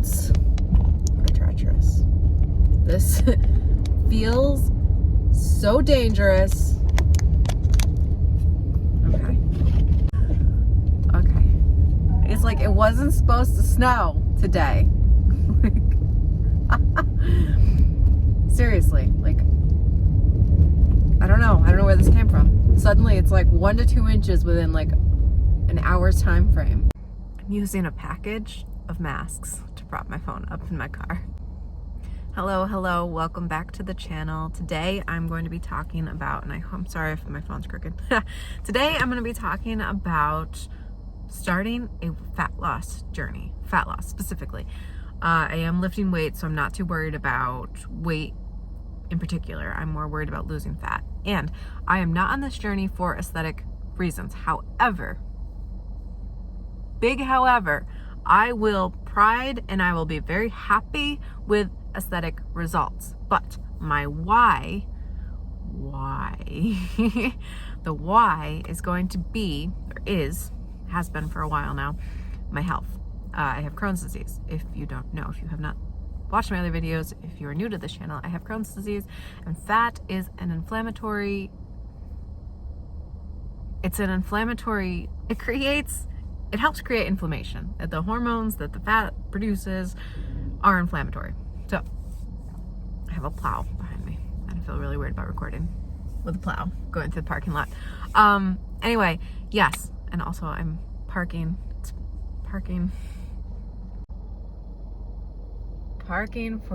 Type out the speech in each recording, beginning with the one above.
roads are treacherous. This feels so dangerous. Okay. It's like it wasn't supposed to snow today. Seriously, like, I don't know where this came from. Suddenly it's like 1 to 2 inches within like an hour's time frame. I'm using a package of masks to prop my phone up in my car. Hello, welcome back to the channel. Today I'm going to be talking about, and I'm sorry if my phone's crooked. Today I'm going to be talking about starting a fat loss journey, fat loss specifically. I am lifting weights, so I'm not too worried about weight in particular. I'm more worried about losing fat. And I am not on this journey for aesthetic reasons. However, big however, I will pride and I will be very happy with aesthetic results. But my why, the why is going to be, or has been for a while now, my health. I have Crohn's disease. If you don't know, if you have not watched my other videos, if you are new to this channel, I have Crohn's disease, and fat is an inflammatory, it helps create inflammation. The hormones that the fat produces are inflammatory. So I have a plow behind me, and I feel really weird about recording with a plow going through the parking lot. Anyway, yes. And also I'm parking for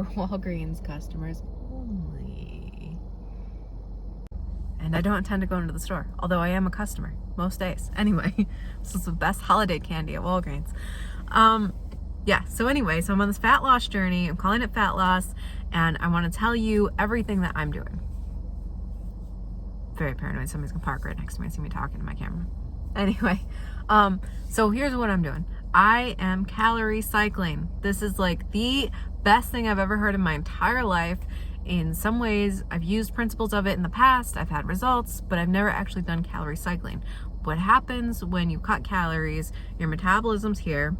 Walgreens customers only. And I don't intend to go into the store, although I am a customer most days. Anyway, this is the best holiday candy at Walgreens. So I'm on this fat loss journey. I'm calling it fat loss, and I want to tell you everything that I'm doing. Very paranoid. Somebody's gonna park right next to me and see me talking to my camera. Anyway, so here's what I'm doing. I am calorie cycling. This is like the best thing I've ever heard in my entire life. In some ways, I've used principles of it in the past. I've had results, but I've never actually done calorie cycling. What happens when you cut calories, your metabolism's here,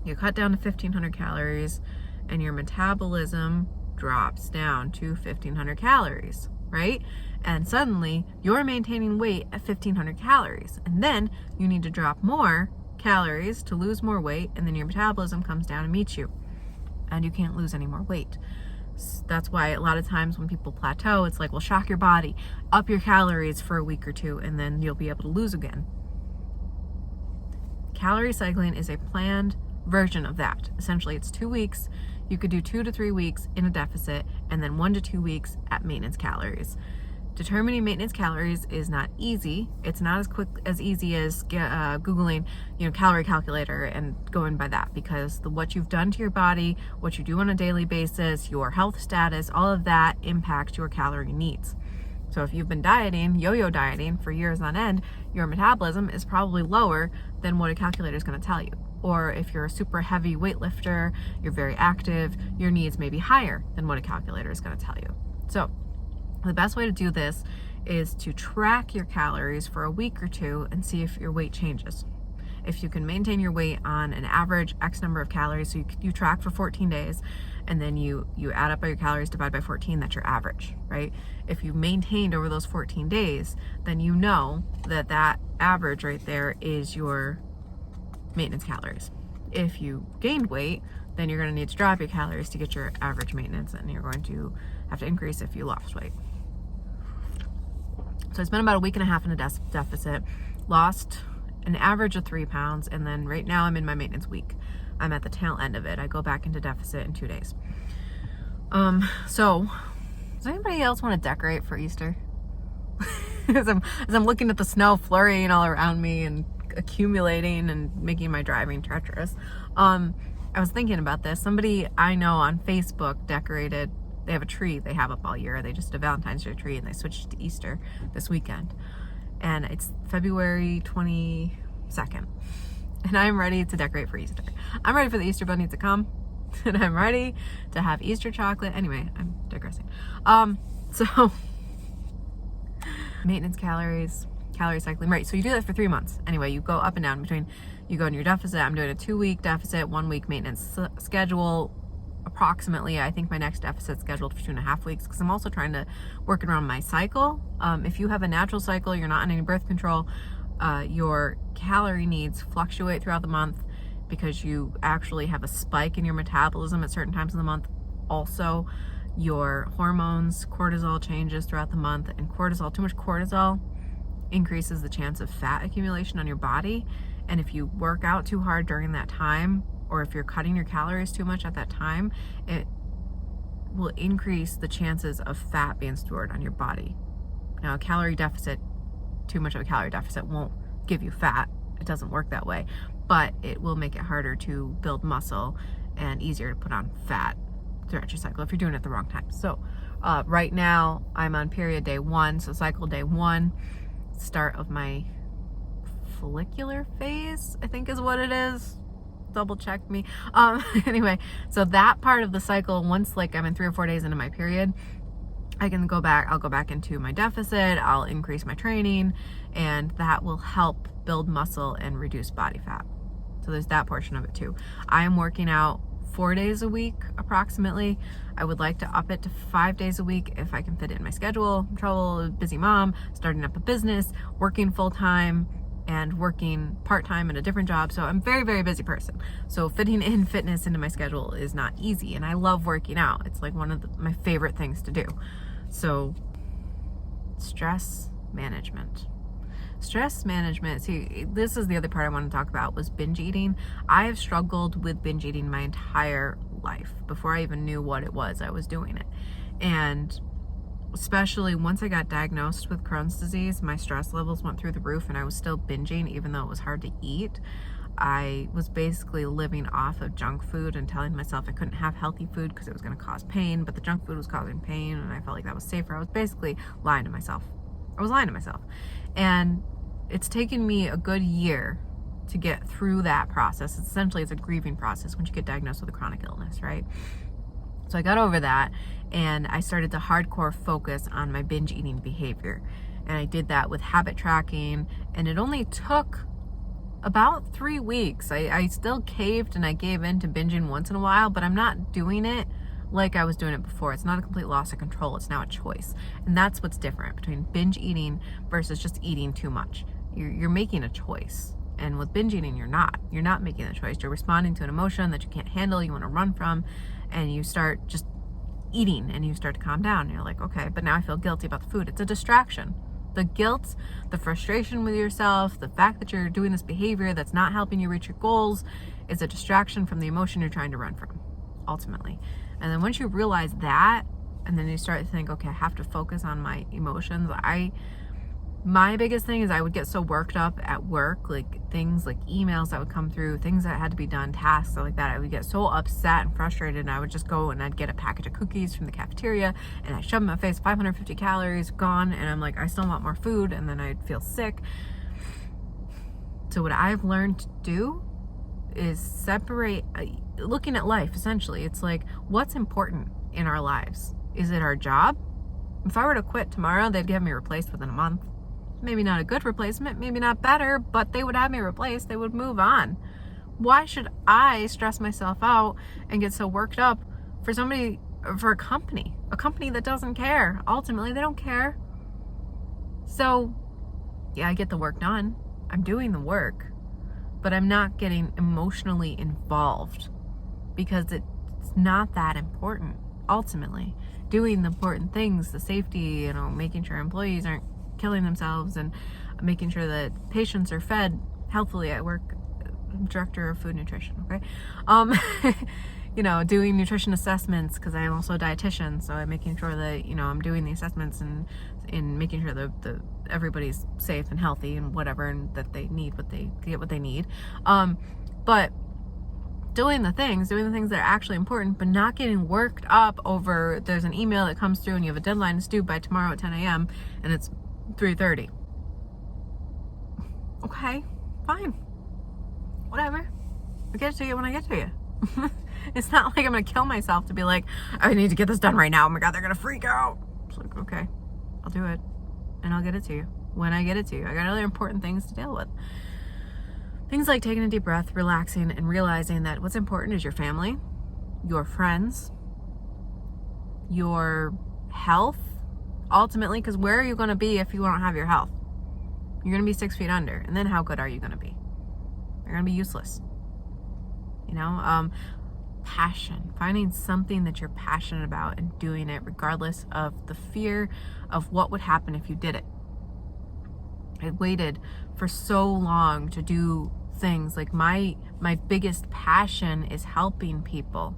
you cut down to 1,500 calories, and your metabolism drops down to 1,500 calories, right? And suddenly you're maintaining weight at 1,500 calories. And then you need to drop more calories to lose more weight, and then your metabolism comes down and meets you. And you can't lose any more weight. So that's why a lot of times when people plateau, it's like, well, shock your body, up your calories for a week or two, and then you'll be able to lose again. Calorie cycling is a planned version of that. Essentially, it's 2 weeks. You could do 2 to 3 weeks in a deficit, and then 1 to 2 weeks at maintenance calories. Determining maintenance calories is not easy. It's not as easy as Googling, calorie calculator and going by that, because what you've done to your body, what you do on a daily basis, your health status, all of that impacts your calorie needs. So if you've been dieting, yo-yo dieting for years on end, your metabolism is probably lower than what a calculator is going to tell you. Or if you're a super heavy weightlifter, you're very active, your needs may be higher than what a calculator is going to tell you. So the best way to do this is to track your calories for a week or two and see if your weight changes. If you can maintain your weight on an average X number of calories, so you track for 14 days, and then you add up all your calories, divide by 14, that's your average, right? If you maintained over those 14 days, then you know that average right there is your maintenance calories. If you gained weight, then you're going to need to drop your calories to get your average maintenance, and you're going to have to increase if you lost weight. So I spent about a week and a half in a deficit, lost an average of 3 pounds, and then right now I'm in my maintenance week. I'm at the tail end of it. I go back into deficit in 2 days. So does anybody else want to decorate for Easter? as I'm looking at the snow flurrying all around me and accumulating and making my driving treacherous. I was thinking about this. Somebody I know on Facebook decorated. They have a tree they have up all year. They just did a Valentine's Day tree, and they switched to Easter this weekend. And it's February 22nd. And I'm ready to decorate for Easter. I'm ready for the Easter Bunny to come. And I'm ready to have Easter chocolate. Anyway, I'm digressing. So maintenance calories. calorie cycling. Right, so you do that for 3 months. Anyway, you go up and down between, you go in your deficit. I'm doing a 2-week deficit, 1-week maintenance schedule. Approximately, I think my next deficit scheduled for 2.5 weeks, because I'm also trying to work around my cycle. If you have a natural cycle, you're not on any birth control, your calorie needs fluctuate throughout the month because you actually have a spike in your metabolism at certain times in the month. Also, your hormones, cortisol changes throughout the month, and cortisol, too much cortisol increases the chance of fat accumulation on your body. And if you work out too hard during that time, or if you're cutting your calories too much at that time, it will increase the chances of fat being stored on your body. Now, a calorie deficit, too much of a calorie deficit won't give you fat. It doesn't work that way, but it will make it harder to build muscle and easier to put on fat throughout your cycle if you're doing it at the wrong time. So right now I'm on period day 1, so cycle day 1, start of my follicular phase, I think is what it is. Double check me. Anyway, so that part of the cycle, once like I'm in 3 or 4 days into my period, I'll go back into my deficit, I'll increase my training, and that will help build muscle and reduce body fat. So there's that portion of it too. I am working out 4 days a week approximately. I would like to up it to 5 days a week if I can fit it in my schedule. I'm trouble, busy mom, starting up a business, working full time, and working part-time in a different job. So I'm a very, very busy person. So fitting in fitness into my schedule is not easy. And I love working out. It's like one of my favorite things to do. So stress management. Stress management, see, this is the other part I want to talk about, was binge eating. I have struggled with binge eating my entire life. Before I even knew what it was, I was doing it. And especially once I got diagnosed with Crohn's disease, my stress levels went through the roof, and I was still binging even though it was hard to eat. I was basically living off of junk food and telling myself I couldn't have healthy food because it was going to cause pain, but the junk food was causing pain, and I felt like that was safer. I was basically lying to myself. And it's taken me a good year to get through that process. Essentially, it's a grieving process once you get diagnosed with a chronic illness, right? So I got over that, and I started to hardcore focus on my binge eating behavior. And I did that with habit tracking, and it only took about 3 weeks. I still caved and I gave in to binging once in a while, but I'm not doing it like I was doing it before. It's not a complete loss of control. It's now a choice. And that's what's different between binge eating versus just eating too much. You're making a choice. And with binge eating, you're not. You're not making a choice. You're responding to an emotion that you can't handle, you want to run from, and you start just eating, and you start to calm down. You're like, okay, but now I feel guilty about the food. It's a distraction. The guilt, the frustration with yourself, the fact that you're doing this behavior that's not helping you reach your goals is a distraction from the emotion you're trying to run from, ultimately. And then once you realize that, and then you start to think, okay, I have to focus on my emotions. My biggest thing is I would get so worked up at work, like things like emails that would come through, things that had to be done, tasks, stuff like that. I would get so upset and frustrated, and I would just go and I'd get a package of cookies from the cafeteria, and I'd shove in my face, 550 calories, gone, and I'm like, I still want more food, and then I'd feel sick. So what I've learned to do is separate, looking at life, essentially. It's like, what's important in our lives? Is it our job? If I were to quit tomorrow, they'd have me replaced within a month. Maybe not a good replacement, maybe not better, but they would have me replaced. They would move on. Why should I stress myself out and get so worked up for a company that doesn't care? Ultimately, they don't care. So, yeah, I get the work done. I'm doing the work, but I'm not getting emotionally involved because it's not that important. Ultimately, doing the important things, the safety, making sure employees aren't killing themselves, and making sure that patients are fed healthily at work. I'm director of food nutrition, okay? Doing nutrition assessments, because I'm also a dietitian, so I'm making sure that, I'm doing the assessments and making sure that everybody's safe and healthy and whatever, and that they get what they need. But doing the things that are actually important, but not getting worked up over there's an email that comes through and you have a deadline to do by tomorrow at 10 a.m. and it's 3:30. Okay, fine. Whatever. I'll get it to you when I get to you. It's not like I'm going to kill myself to be like, I need to get this done right now. Oh my God, they're going to freak out. It's like, okay, I'll do it and I'll get it to you. when I get it to you. I got other important things to deal with. Things like taking a deep breath, relaxing, and realizing that what's important is your family, your friends, your health, ultimately, because where are you going to be if you don't have your health? You're going to be 6 feet under, and then how good are you going to be? You're going to be useless. Passion, finding something that you're passionate about and doing it regardless of the fear of what would happen if you did it. I waited for so long to do things like my biggest passion is helping people.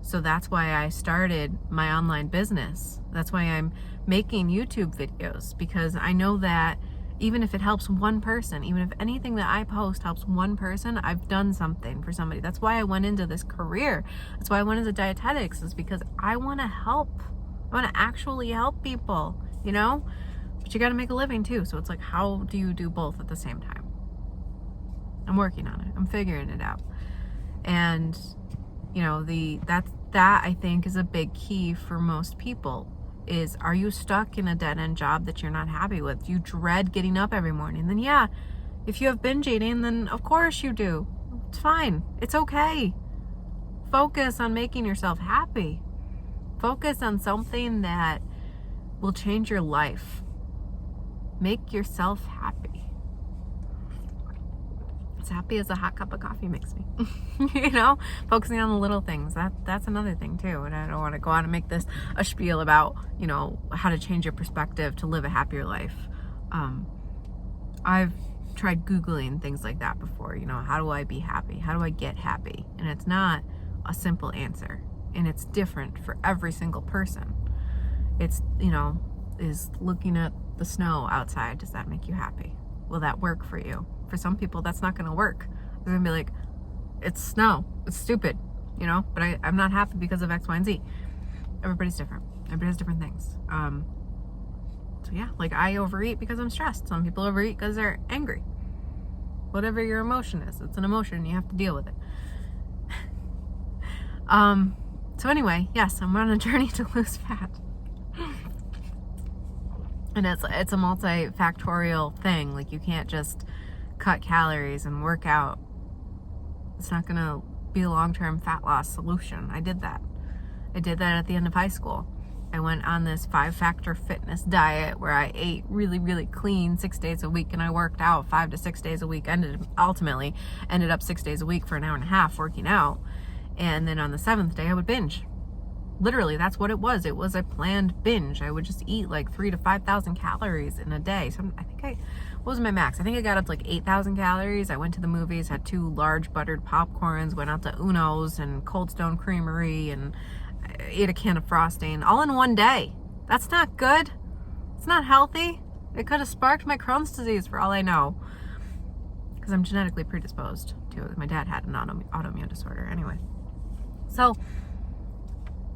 So that's why I started my online business. That's why I'm making YouTube videos, because I know that even if it helps one person, even if anything that I post helps one person, I've done something for somebody. That's why I went into this career. That's why I went into dietetics, is because I want to help. I want to actually help people, But you got to make a living too. So it's like, how do you do both at the same time? I'm working on it. I'm figuring it out. And, that I think is a big key for most people. Is, are you stuck in a dead-end job that you're not happy with? Do you dread getting up every morning? Then yeah, if you have binge eating, then of course you do. It's fine. It's okay. Focus on making yourself happy. Focus on something that will change your life. Make yourself happy. As happy as a hot cup of coffee makes me. Focusing on the little things. That's another thing too. And I don't want to go on and make this a spiel about, how to change your perspective to live a happier life. I've tried Googling things like that before. How do I be happy? How do I get happy? And it's not a simple answer. And it's different for every single person. It's, is looking at the snow outside, does that make you happy? Will that work for you? For some people, that's not going to work. They're going to be like, it's snow. It's stupid, but I'm not happy because of X, Y, and Z. Everybody's different. Everybody has different things. So yeah, like I overeat because I'm stressed. Some people overeat because they're angry. Whatever your emotion is, it's an emotion. You have to deal with it. So anyway, yes, I'm on a journey to lose fat. And it's a multifactorial thing. Like, you can't just cut calories and work out. It's not gonna be a long-term fat loss solution. I did that at the end of high school. I went on this 5-factor fitness diet where I ate really, really clean 6 days a week, and I worked out 5 to 6 days a week. Ultimately ended up 6 days a week for an hour and a half working out. And then on the 7th day I would binge. Literally, that's what it was. It was a planned binge. I would just eat like 3,000 to 5,000 calories in a day. So what was my max? I think I got up to like 8,000 calories. I went to the movies, had 2 large buttered popcorns, went out to Uno's and Cold Stone Creamery, and ate a can of frosting all in one day. That's not good. It's not healthy. It could have sparked my Crohn's disease for all I know, because I'm genetically predisposed to it. My dad had an autoimmune disorder. Anyway, so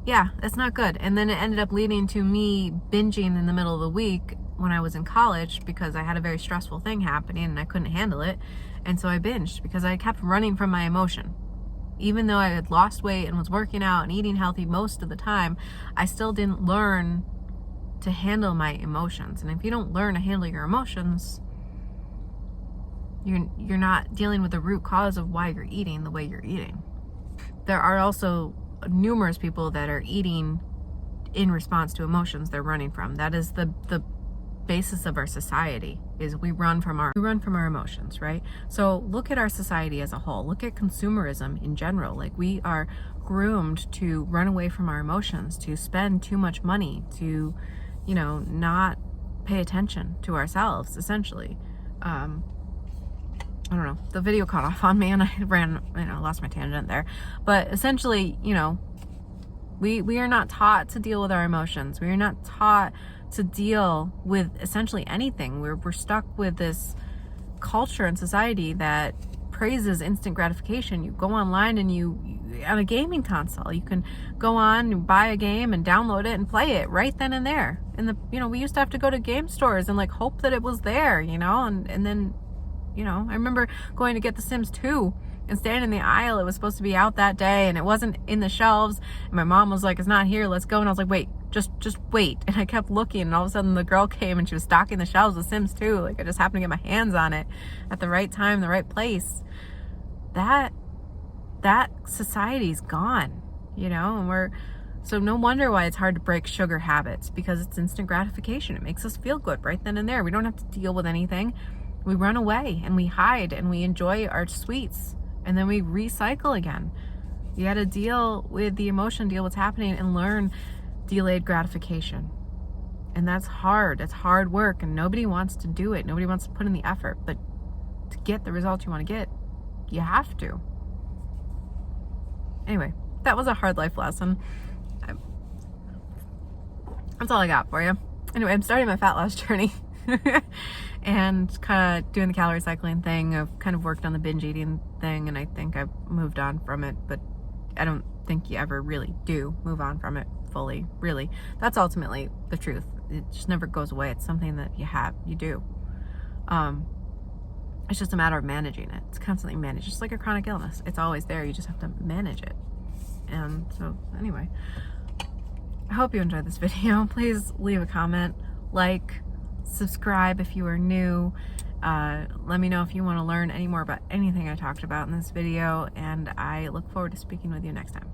yeah, it's not good. And then it ended up leading to me binging in the middle of the week when I was in college, because I had a very stressful thing happening and I couldn't handle it. And so I binged because I kept running from my emotion. Even though I had lost weight and was working out and eating healthy most of the time, I still didn't learn to handle my emotions. And if you don't learn to handle your emotions, you're not dealing with the root cause of why you're eating the way you're eating. There are also numerous people that are eating in response to emotions they're running from. That is the basis of our society, is we run from our emotions, right? So look at our society as a whole. Look at consumerism in general. Like, we are groomed to run away from our emotions, to spend too much money, to not pay attention to ourselves, essentially. I don't know, the video caught off on me and I lost my tangent there. But essentially, we are not taught to deal with our emotions. We are not taught to deal with essentially anything. We're stuck with this culture and society that praises instant gratification. You go online and you on a gaming console, you can go on and buy a game and download it and play it right then and there. And we used to have to go to game stores and like hope that it was there, and then I remember going to get The Sims 2 and standing in the aisle. It was supposed to be out that day and it wasn't in the shelves. And my mom was like, it's not here, let's go. And I was like, wait, just wait. And I kept looking, and all of a sudden the girl came and she was stocking the shelves with Sims 2. Like, I just happened to get my hands on it at the right time, the right place. That society's gone, you know, and so no wonder why it's hard to break sugar habits, because it's instant gratification. It makes us feel good right then and there. We don't have to deal with anything. We run away and we hide and we enjoy our sweets, and then we recycle again. You got to deal with the emotion, deal what's happening, and learn delayed gratification. And that's hard. It's hard work, and nobody wants to do it. Nobody wants to put in the effort. But to get the results you want to get, you have to. Anyway, that was a hard life lesson. That's all I got for you. Anyway, I'm starting my fat loss journey and kind of doing the calorie cycling thing. I've kind of worked on the binge eating thing, and I think I've moved on from it, but I don't think you ever really do move on from it fully, really. That's ultimately the truth. It just never goes away. It's something that you do. It's just a matter of managing it. It's constantly managed, just like a chronic illness. It's always there. You just have to manage it. And so anyway, I hope you enjoyed this video. Please leave a comment, like, subscribe if you are new. Let me know if you want to learn any more about anything I talked about in this video, and I look forward to speaking with you next time.